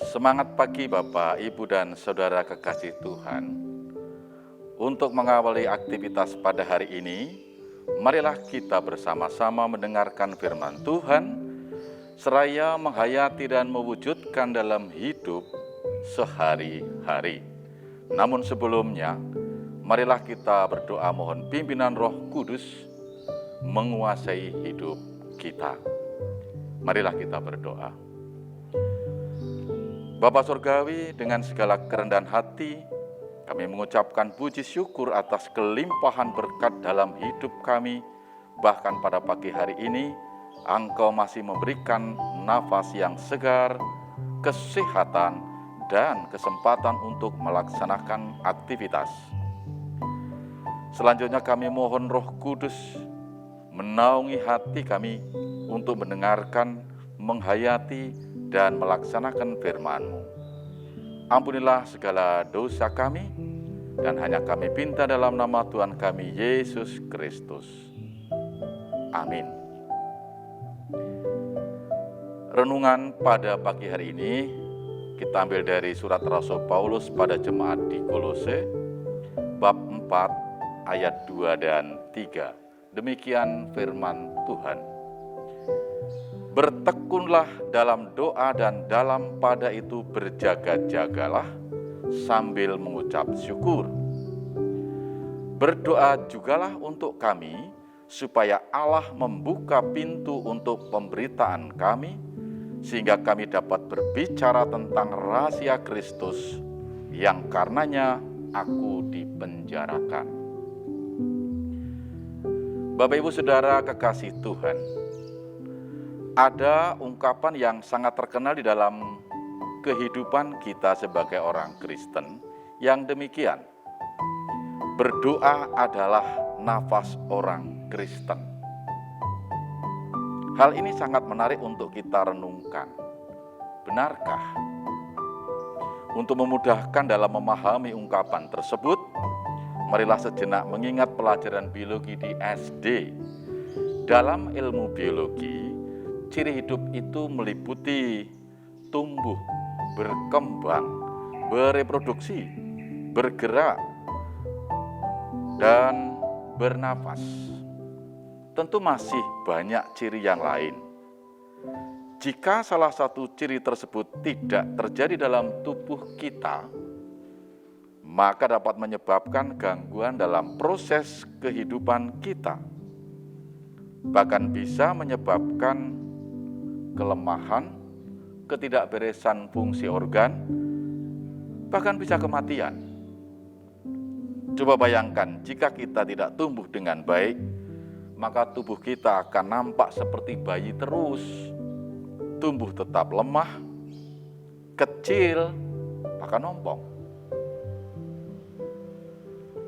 Semangat pagi Bapak, Ibu, dan Saudara kekasih Tuhan. Untuk mengawali aktivitas pada hari ini, marilah kita bersama-sama mendengarkan firman Tuhan, seraya menghayati dan mewujudkan dalam hidup sehari-hari. Namun sebelumnya, marilah kita berdoa mohon pimpinan Roh Kudus menguasai hidup kita. Marilah kita berdoa. Bapa Surgawi, dengan segala kerendahan hati, kami mengucapkan puji syukur atas kelimpahan berkat dalam hidup kami. Bahkan pada pagi hari ini, Engkau masih memberikan nafas yang segar, kesehatan, dan kesempatan untuk melaksanakan aktivitas. Selanjutnya kami mohon Roh Kudus menaungi hati kami untuk mendengarkan, menghayati, dan melaksanakan firman-Mu. Ampunilah segala dosa kami, dan hanya kami pinta dalam nama Tuhan kami, Yesus Kristus. Amin. Renungan pada pagi hari ini, kita ambil dari surat Rasul Paulus pada jemaat di Kolose, bab 4, ayat 2 dan 3. Demikian firman Tuhan. Bertekunlah dalam doa dan dalam pada itu berjaga-jagalah sambil mengucap syukur. Berdoa jugalah untuk kami supaya Allah membuka pintu untuk pemberitaan kami sehingga kami dapat berbicara tentang rahasia Kristus yang karenanya aku dipenjarakan. Bapak Ibu Saudara kekasih Tuhan, ada ungkapan yang sangat terkenal di dalam kehidupan kita sebagai orang Kristen yang demikian. Berdoa adalah nafas orang Kristen. Hal ini sangat menarik untuk kita renungkan. Benarkah? Untuk memudahkan dalam memahami ungkapan tersebut, marilah sejenak mengingat pelajaran biologi di SD. Dalam ilmu biologi, ciri hidup itu meliputi tumbuh, berkembang, bereproduksi, bergerak, dan bernafas. Tentu masih banyak ciri yang lain. Jika salah satu ciri tersebut tidak terjadi dalam tubuh kita, maka dapat menyebabkan gangguan dalam proses kehidupan kita. Bahkan bisa menyebabkan kelemahan, ketidakberesan fungsi organ, bahkan bisa kematian. Coba bayangkan, jika kita tidak tumbuh dengan baik, maka tubuh kita akan nampak seperti bayi terus. Tumbuh tetap lemah, kecil, bahkan ompong.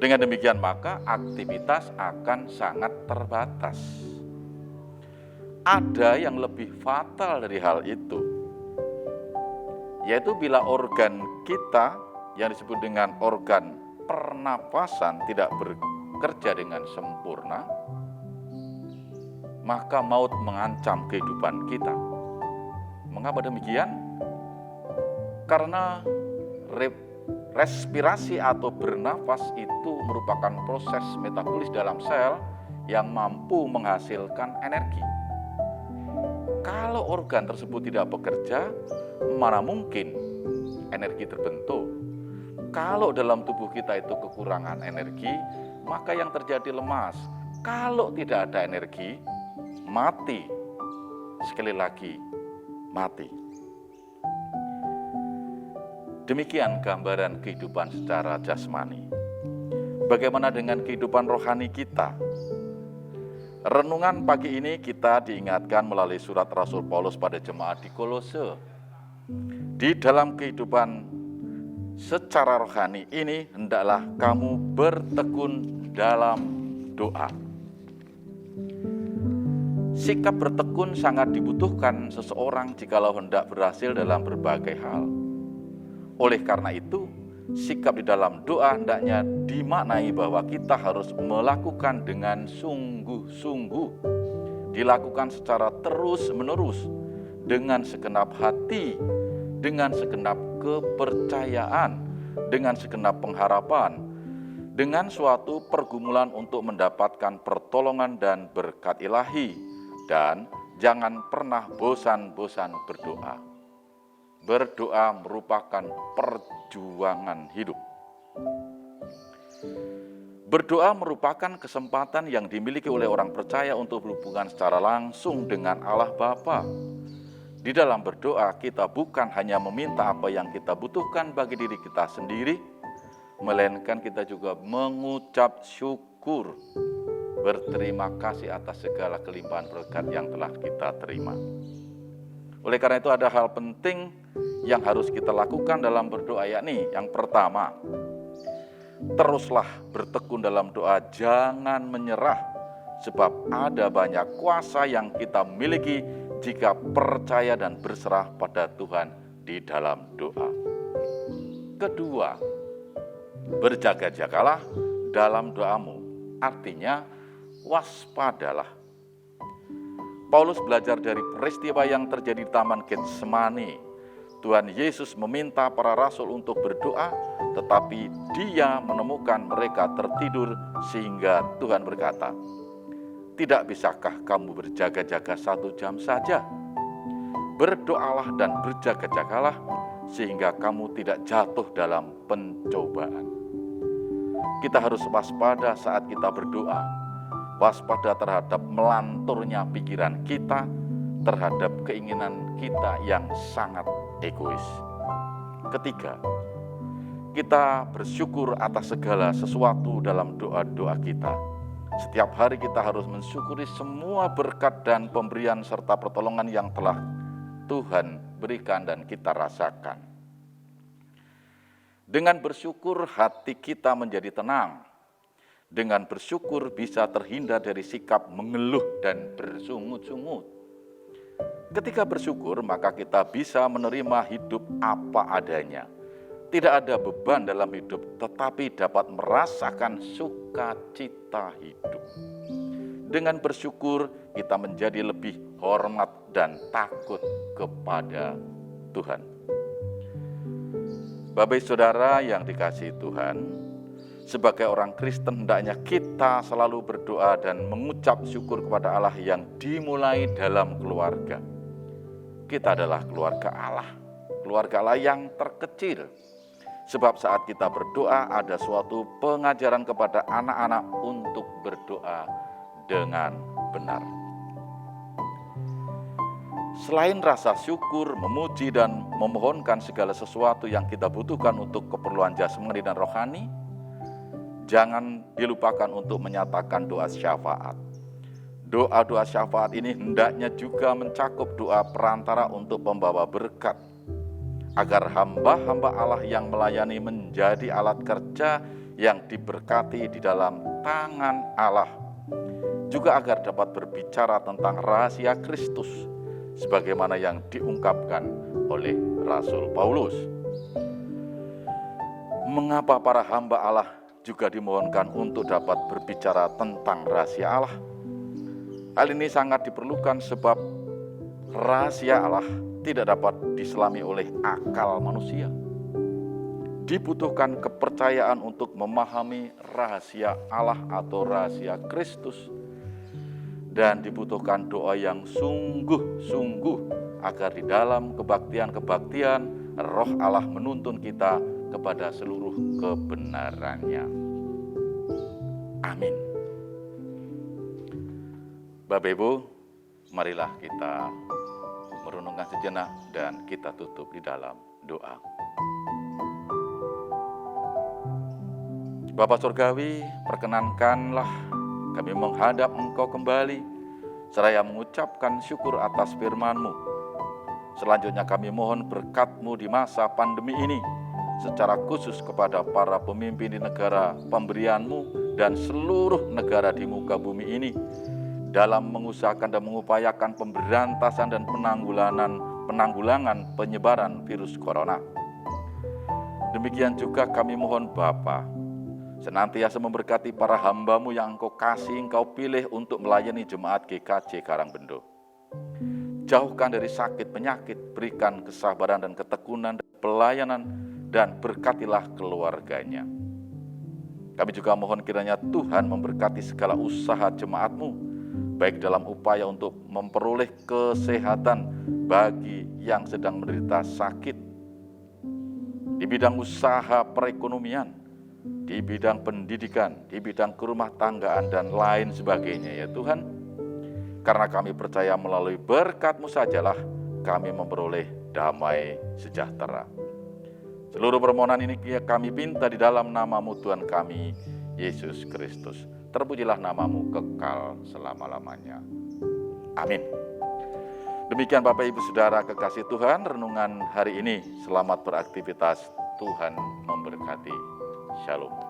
Dengan demikian maka aktivitas akan sangat terbatas. Ada yang lebih fatal dari hal itu, yaitu bila organ kita yang disebut dengan organ pernapasan tidak bekerja dengan sempurna, maka maut mengancam kehidupan kita. Mengapa demikian? Karena respirasi atau bernafas itu merupakan proses metabolis dalam sel yang mampu menghasilkan energi. Kalau organ tersebut tidak bekerja, mana mungkin energi terbentuk? Kalau dalam tubuh kita itu kekurangan energi, maka yang terjadi lemas. Kalau tidak ada energi, mati. Sekali lagi, mati. Demikian gambaran kehidupan secara jasmani. Bagaimana dengan kehidupan rohani kita? Renungan pagi ini kita diingatkan melalui surat Rasul Paulus pada jemaat di Kolose. Di dalam kehidupan secara rohani ini, hendaklah kamu bertekun dalam doa. Sikap bertekun sangat dibutuhkan seseorang jikalau hendak berhasil dalam berbagai hal. Oleh karena itu, sikap di dalam doa hendaknya dimaknai bahwa kita harus melakukan dengan sungguh-sungguh, dilakukan secara terus-menerus dengan segenap hati dengan segenap kepercayaan, dengan segenap pengharapan, dengan suatu pergumulan untuk mendapatkan pertolongan dan berkat ilahi. Dan jangan pernah bosan-bosan berdoa. Berdoa merupakan perjuangan hidup. Berdoa merupakan kesempatan yang dimiliki oleh orang percaya untuk berhubungan secara langsung dengan Allah Bapa. Di dalam berdoa, kita bukan hanya meminta apa yang kita butuhkan bagi diri kita sendiri, melainkan kita juga mengucap syukur, berterima kasih atas segala kelimpahan berkat yang telah kita terima. Oleh karena itu ada hal penting yang harus kita lakukan dalam berdoa, yakni yang pertama, teruslah bertekun dalam doa, jangan menyerah, sebab ada banyak kuasa yang kita miliki jika percaya dan berserah pada Tuhan di dalam doa. Kedua, berjaga-jagalah dalam doamu, artinya waspadalah. Paulus belajar dari peristiwa yang terjadi di Taman Getsemani. Tuhan Yesus meminta para rasul untuk berdoa, tetapi Dia menemukan mereka tertidur sehingga Tuhan berkata, "Tidak bisakah kamu berjaga-jaga 1 jam saja? Berdoalah dan berjaga-jagalah sehingga kamu tidak jatuh dalam pencobaan." Kita harus waspada saat kita berdoa, waspada terhadap melanturnya pikiran kita, terhadap keinginan kita yang sangat egois. Ketiga, kita bersyukur atas segala sesuatu dalam doa-doa kita. Setiap hari kita harus mensyukuri semua berkat dan pemberian serta pertolongan yang telah Tuhan berikan dan kita rasakan. Dengan bersyukur hati kita menjadi tenang. Dengan bersyukur bisa terhindar dari sikap mengeluh dan bersungut-sungut. Ketika bersyukur maka kita bisa menerima hidup apa adanya. Tidak ada beban dalam hidup, tetapi dapat merasakan sukacita hidup. Dengan bersyukur kita menjadi lebih hormat dan takut kepada Tuhan. Bapak saudara yang dikasihi Tuhan, sebagai orang Kristen hendaknya kita selalu berdoa dan mengucap syukur kepada Allah yang dimulai dalam keluarga. Kita adalah keluarga Allah yang terkecil. Sebab saat kita berdoa ada suatu pengajaran kepada anak-anak untuk berdoa dengan benar. Selain rasa syukur, memuji dan memohonkan segala sesuatu yang kita butuhkan untuk keperluan jasmani dan rohani, jangan dilupakan untuk menyatakan doa syafaat. Doa-doa syafaat ini hendaknya juga mencakup doa perantara untuk pembawa berkat, agar hamba-hamba Allah yang melayani menjadi alat kerja yang diberkati di dalam tangan Allah. Juga agar dapat berbicara tentang rahasia Kristus, sebagaimana yang diungkapkan oleh Rasul Paulus. Mengapa para hamba Allah juga dimohonkan untuk dapat berbicara tentang rahasia Allah? Hal ini sangat diperlukan sebab rahasia Allah tidak dapat diselami oleh akal manusia. Dibutuhkan kepercayaan untuk memahami rahasia Allah atau rahasia Kristus. Dan dibutuhkan doa yang sungguh-sungguh agar di dalam kebaktian-kebaktian Roh Allah menuntun kita kepada seluruh kebenarannya. Amin. Bapak Ibu, marilah kita merenungkan sejenak dan kita tutup di dalam doa. Bapa Surgawi, perkenankanlah kami menghadap Engkau kembali, seraya mengucapkan syukur atas firman-Mu. Selanjutnya kami mohon berkat-Mu di masa pandemi ini, secara khusus kepada para pemimpin di negara pemberian-Mu dan seluruh negara di muka bumi ini, dalam mengusahakan dan mengupayakan pemberantasan dan penanggulangan penyebaran virus corona. Demikian juga kami mohon Bapa, senantiasa memberkati para hamba-Mu yang Engkau kasih, Engkau pilih untuk melayani jemaat GKJ Karangbendo. jauhkan dari sakit penyakit, berikan kesabaran dan ketekunan dan pelayanan, dan berkatilah keluarganya. Kami juga mohon kiranya Tuhan memberkati segala usaha jemaat-Mu, baik dalam upaya untuk memperoleh kesehatan bagi yang sedang menderita sakit, di bidang usaha perekonomian, di bidang pendidikan, di bidang kerumah tanggaan, dan lain sebagainya ya Tuhan. Karena kami percaya melalui berkat-Mu sajalah kami memperoleh damai sejahtera. Seluruh permohonan ini kami minta di dalam nama-Mu Tuhan kami, Yesus Kristus. Terpujilah nama-Mu kekal selama-lamanya. Amin. Demikian Bapak Ibu Saudara kekasih Tuhan, renungan hari ini. Selamat beraktivitas, Tuhan memberkati. Shalom.